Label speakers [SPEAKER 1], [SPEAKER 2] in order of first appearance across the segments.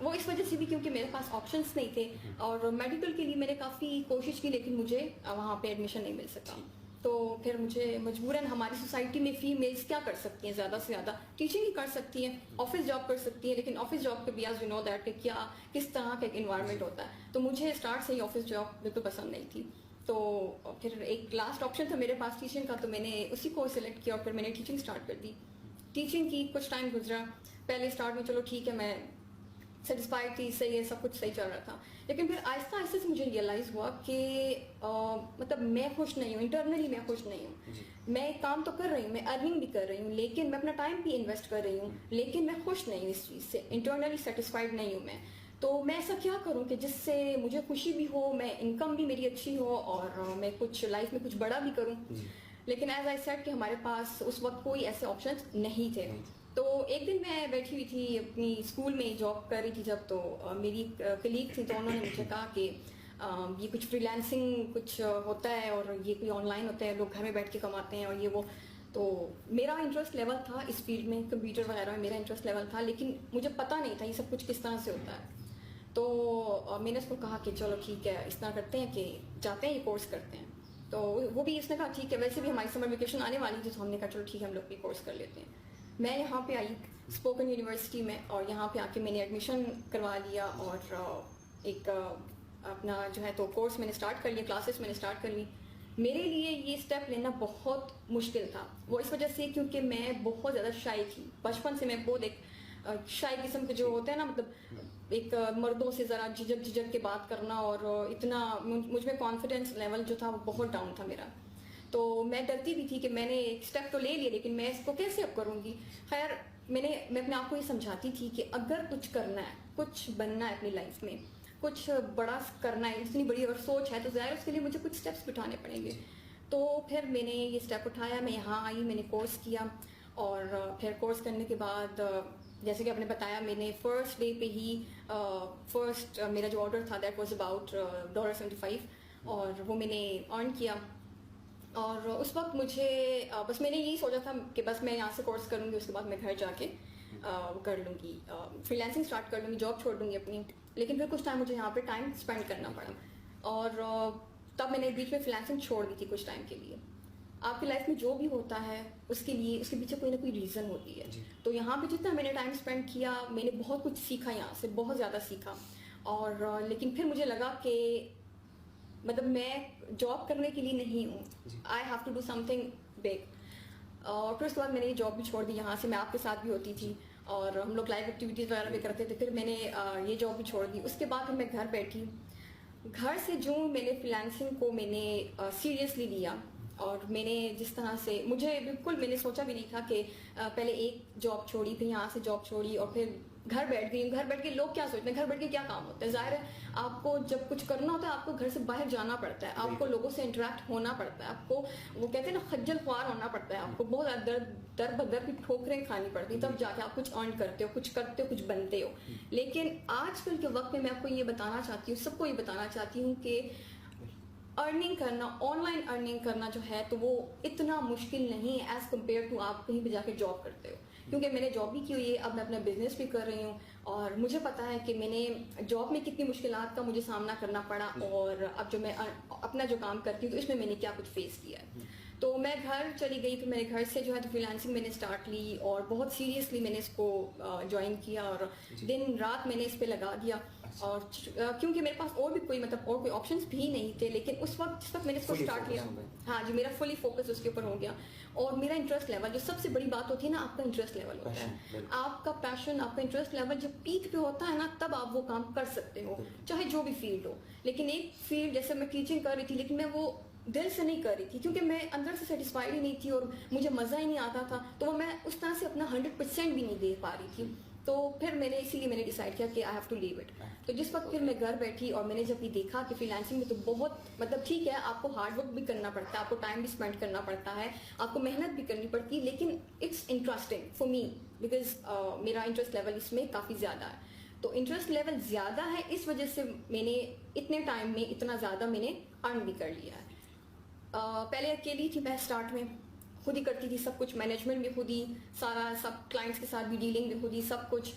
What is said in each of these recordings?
[SPEAKER 1] وہ اس وجہ سے بھی کیونکہ میرے پاس آپشنس نہیں تھے, اور میڈیکل کے لیے میں نے کافی کوشش کی لیکن مجھے وہاں پہ ایڈمیشن نہیں مل سکا. تو پھر مجھے مجبوراً, ہماری سوسائٹی میں فیمیلس کیا کر سکتی ہیں, زیادہ سے زیادہ ٹیچنگ ہی کر سکتی ہیں, آفس جاب کر سکتی ہیں, لیکن آفس جاب کے بھی ایز یو نو دیٹ کہ کیا کس طرح کا ایک انوائرمنٹ ہوتا ہے. تو مجھے اسٹارٹ سے ہی آفس جاب بالکل پسند نہیں تھی. تو پھر ایک لاسٹ آپشن تھا میرے پاس ٹیچنگ کا, تو میں نے اسی کو سلیکٹ کیا اور پھر میں نے ٹیچنگ اسٹارٹ کر دی. ٹیچنگ کی کچھ ٹائم گزرا, پہلے اسٹارٹ میں چلو ٹھیک ہے میں سیٹسفائڈ تھی, صحیح ہے, سب کچھ صحیح چل رہا تھا. لیکن پھر آہستہ آہستہ سے مجھے ریئلائز ہوا کہ مطلب میں خوش نہیں ہوں, انٹرنلی میں خوش نہیں ہوں. میں ایک کام تو کر رہی ہوں, میں ارننگ بھی کر رہی ہوں, لیکن میں اپنا ٹائم بھی انویسٹ کر رہی ہوں, لیکن میں خوش نہیں ہوں اس چیز سے, انٹرنلی سیٹسفائڈ نہیں ہوں میں. تو میں ایسا کیا کروں کہ جس سے مجھے خوشی بھی ہو, میں انکم بھی میری اچھی ہو, اور میں کچھ لائف میں کچھ بڑا بھی کروں. لیکن ایز آئی سیڈ کہ ہمارے پاس اس وقت کوئی ایسے آپشنس نہیں تھے. تو ایک دن میں بیٹھی ہوئی تھی اپنی اسکول میں جاب کر رہی تھی جب, تو میری کلیگ تھی, تو انہوں نے مجھے کہا کہ یہ کچھ فری لانسنگ کچھ ہوتا ہے, اور یہ کوئی آن لائن ہوتا ہے, لوگ گھر میں بیٹھ کے کماتے ہیں, اور یہ وہ. تو میرا انٹرسٹ لیول تھا اس فیلڈ میں, کمپیوٹر وغیرہ میں میرا انٹرسٹ لیول تھا, لیکن مجھے پتہ نہیں تھا یہ سب کچھ کس طرح سے ہوتا ہے. تو میں نے اس کو کہا کہ چلو ٹھیک ہے, اس طرح کرتے ہیں کہ جاتے ہیں یہ کورس کرتے ہیں. تو وہ بھی اس نے کہا ٹھیک ہے, ویسے بھی ہماری سمر ویکیشن آنے والی تھی, تو ہم نے کہا چلو ٹھیک ہے ہم لوگ بھی کورس کر لیتے ہیں. میں یہاں پہ آئی اسپوکن یونیورسٹی میں, اور یہاں پہ آ کے میں نے ایڈمیشن کروا لیا, اور ایک اپنا جو ہے تو کورس میں نے اسٹارٹ کر لیا, کلاسز میں نے اسٹارٹ کر لی. میرے لیے یہ اسٹیپ لینا بہت مشکل تھا, وہ اس وجہ سے کیونکہ میں بہت زیادہ شائی تھی بچپن سے. میں بہت ایک شائی قسم کے جو ہوتے ہیں نا, مطلب ایک مردوں سے ذرا جھجک کے بات کرنا, اور اتنا مجھ میں کانفیڈینس لیول جو تھا وہ بہت ڈاؤن تھا میرا. تو میں ڈرتی بھی تھی کہ میں نے ایک اسٹیپ تو لے لیا, لیکن میں اس کو کیسے اب کروں گی. خیر میں اپنے آپ کو یہ سمجھاتی تھی کہ اگر کچھ کرنا ہے, کچھ بننا ہے اپنی لائف میں, کچھ بڑا کرنا ہے, اتنی بڑی اگر سوچ ہے تو ظاہر اس کے لیے مجھے کچھ اسٹیپس اٹھانے پڑیں گے. تو پھر میں نے یہ اسٹیپ اٹھایا, میں یہاں آئی, میں نے کورس کیا, اور پھر کورس کرنے کے بعد جیسے کہ آپ نے بتایا, میں نے فرسٹ ڈے پہ ہی فرسٹ میرا جو آرڈر تھا دیٹ واز اباؤٹ $75, اور وہ میں نے ارن کیا. اور اس وقت مجھے بس میں نے یہی سوچا تھا کہ بس میں یہاں سے کورس کروں گی, اس کے بعد میں گھر جا کے کر لوں گی, فری لانسنگ اسٹارٹ کر لوں گی, جاب چھوڑ دوں گی اپنی. لیکن پھر کچھ ٹائم مجھے یہاں پہ ٹائم اسپینڈ کرنا پڑا, اور تب میں نے بیچ میں فری لانسنگ چھوڑ دی تھی کچھ ٹائم کے لیے. آپ کی لائف میں جو بھی ہوتا ہے اس کے لیے اس کے پیچھے کوئی نہ کوئی ریزن ہوتی ہے. تو یہاں پہ جتنا میں نے ٹائم اسپینڈ کیا, میں نے بہت کچھ سیکھا, یہاں سے بہت زیادہ سیکھا. اور لیکن پھر مجھے لگا کہ مطلب میں جاب کرنے کے لیے نہیں ہوں, I have to do something big. اور پھر اس کے بعد میں نے یہ جاب بھی چھوڑ دی. یہاں سے میں آپ کے ساتھ بھی ہوتی تھی, اور ہم لوگ لائیو ایکٹیویٹیز وغیرہ بھی کرتے تھے. پھر میں نے یہ جاب بھی چھوڑ دی. اس کے بعد پھر میں گھر بیٹھی, گھر سے جو میں نے فری لانسنگ کو میں نے سیریسلی لیا, اور میں نے جس طرح سے مجھے بالکل میں نے سوچا بھی نہیں تھا کہ پہلے ایک جاب چھوڑی, پھر یہاں سے جاب چھوڑی, اور پھر گھر بیٹھ گئی. گھر بیٹھ کے لوگ کیا سوچتے ہیں, گھر بیٹھ کے کیا کام ہوتا ہے. ظاہر ہے آپ کو جب کچھ کرنا ہوتا ہے آپ کو گھر سے باہر جانا پڑتا ہے, آپ کو لوگوں سے انٹریکٹ ہونا پڑتا ہے, آپ کو وہ کہتے ہیں نا خجل خوار ہونا پڑتا ہے, آپ کو بہت در بدر کی ٹھوکریں کھانی پڑتی ہیں, تب جا کے آپ کچھ ارن کرتے ہو, کچھ بنتے ہو. لیکن آج کل کے وقت میں آپ کو یہ بتانا چاہتی ہوں, سب کو یہ بتانا چاہتی ہوں کہ ارننگ کرنا, آن لائن ارننگ کرنا جو ہے تو وہ اتنا مشکل نہیں ہے ایز کمپیئر ٹو آپ کہیں پہ جا کے جاب کرتے ہو. کیونکہ میں نے جاب بھی کی ہوئی ہے, اب میں اپنا بزنس بھی کر رہی ہوں, اور مجھے پتا ہے کہ میں نے جاب میں کتنی مشکلات کا مجھے سامنا کرنا پڑا, اور اب جو میں اپنا جو کام کرتی ہوں تو اس میں نے کیا کچھ فیس کیا ہے. تو میں گھر چلی گئی, پھر میں نے گھر سے جو ہے تو فری لانسنگ میں نے اسٹارٹ لی, اور بہت سیریسلی میں نے اس کو جوائن کیا, اور دن رات میں نے اس پہ لگا دیا. اور کیونکہ میرے پاس اور بھی کوئی مطلب اور کوئی آپشنس بھی نہیں تھے, لیکن اس وقت جس وقت میں نے اس کو اسٹارٹ کیا, ہاں جی, میرا فلی فوکس اس کے اوپر ہو گیا. اور میرا انٹرسٹ لیول, جو سب سے بڑی بات ہوتی ہے نا, آپ کا انٹرسٹ لیول ہوتا ہے, آپ کا پیشن, آپ کا انٹرسٹ لیول جب پیک پہ ہوتا ہے نا, تب آپ وہ کام کر سکتے ہو, چاہے جو بھی فیلڈ ہو. لیکن ایک فیلڈ جیسے میں ٹیچنگ کر رہی تھی, لیکن میں وہ دل سے نہیں کر رہی تھی, کیونکہ میں اندر سے سیٹسفائڈ ہی نہیں تھی, اور مجھے مزہ ہی نہیں آتا تھا, تو میں اس طرح سے اپنا 100% بھی نہیں دے پا رہی تھی. تو پھر میں نے اسی لیے میں نے ڈیسائیڈ کیا کہ I have to leave it. تو جس وقت پھر میں گھر بیٹھی, اور میں نے جب یہ دیکھا کہ فری لانسنگ میں تو بہت مطلب ٹھیک ہے, آپ کو ہارڈ ورک بھی کرنا پڑتا ہے, آپ کو ٹائم بھی اسپینڈ کرنا پڑتا ہے, آپ کو محنت بھی کرنی پڑتی ہے, لیکن it's interesting for me, because میرا انٹرسٹ لیول اس میں کافی زیادہ ہے. تو انٹرسٹ لیول زیادہ ہے, اس وجہ سے میں نے اتنے ٹائم میں اتنا زیادہ میں نے ارن بھی کر لیا ہے. پہلے اکیلی تھی میں اسٹارٹ میں, خود ہی کرتی تھی سب کچھ, مینجمنٹ بھی خود ہی, سارا سب کلائنٹس کے ساتھ بھی ڈیلنگ بھی خود ہی, سب کچھ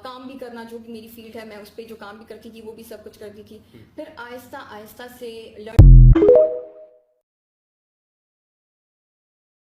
[SPEAKER 1] کام بھی کرنا جو بھی میری فیلڈ ہے میں اس پہ جو کام بھی کرتی تھی وہ بھی سب کچھ کرتی تھی. پھر آہستہ آہستہ سے